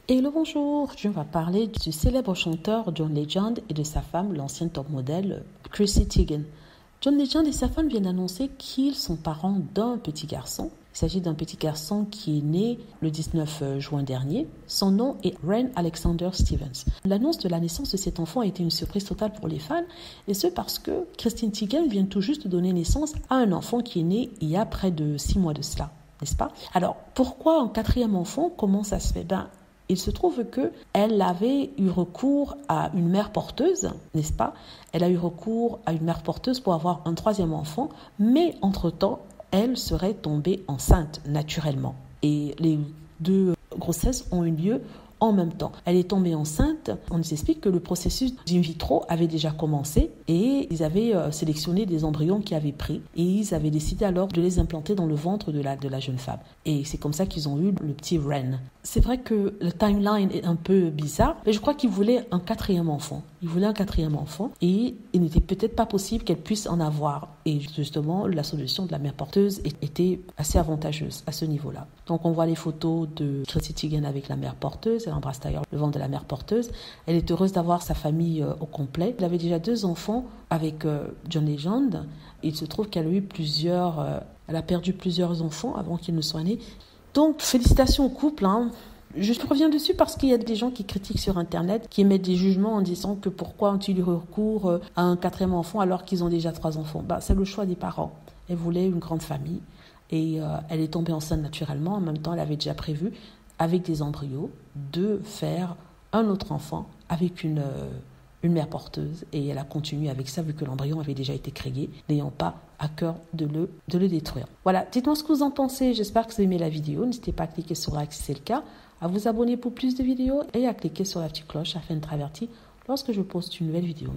Hello, bonjour, je vais parler du célèbre chanteur John Legend et de sa femme, l'ancienne top modèle Chrissy Teigen. John Legend et sa femme viennent d'annoncer qu'ils sont parents d'un petit garçon. Il s'agit d'un petit garçon qui est né le 19 juin dernier. Son nom est Ren Alexander Stevens. L'annonce de la naissance de cet enfant a été une surprise totale pour les fans, et ce parce que Christine Teigen vient tout juste de donner naissance à un enfant qui est né il y a près de 6 mois de cela, n'est-ce pas? Alors, pourquoi un quatrième enfant? Comment ça se fait? Il se trouve qu'elle avait eu recours à une mère porteuse, n'est-ce pas? Elle a eu recours à une mère porteuse pour avoir un troisième enfant, mais entre-temps, elle serait tombée enceinte naturellement. Et les deux grossesses ont eu lieu en même temps. Elle est tombée enceinte. On nous explique que le processus in vitro avait déjà commencé et ils avaient sélectionné des embryons qui avaient pris et ils avaient décidé alors de les implanter dans le ventre de la jeune femme. Et c'est comme ça qu'ils ont eu le petit Ren. C'est vrai que le timeline est un peu bizarre, mais je crois qu'ils voulaient un quatrième enfant. Ils voulaient un quatrième enfant et il n'était peut-être pas possible qu'elle puisse en avoir. Et justement, la solution de la mère porteuse était assez avantageuse à ce niveau-là. Donc on voit les photos de Chrissy Teigen avec la mère porteuse. Elle embrasse d'ailleurs le ventre de la mère porteuse. Elle est heureuse d'avoir sa famille au complet. Elle avait déjà 2 enfants avec John Legend. Il se trouve qu'elle a eu elle a perdu plusieurs enfants avant qu'ils ne soient nés. Donc, félicitations au couple. Je reviens dessus parce qu'il y a des gens qui critiquent sur Internet, qui émettent des jugements en disant que pourquoi ont-ils eu recours à un quatrième enfant alors qu'ils ont déjà 3 enfants. C'est le choix des parents. Elle voulait une grande famille et elle est tombée enceinte naturellement. En même temps, elle avait déjà prévu, avec des embryos, de faire un autre enfant avec une mère porteuse, et elle a continué avec ça vu que l'embryon avait déjà été créé, n'ayant pas à cœur de le détruire. Voilà, dites-moi ce que vous en pensez, j'espère que vous avez aimé la vidéo, n'hésitez pas à cliquer sur like si c'est le cas, à vous abonner pour plus de vidéos et à cliquer sur la petite cloche afin d'être averti lorsque je poste une nouvelle vidéo.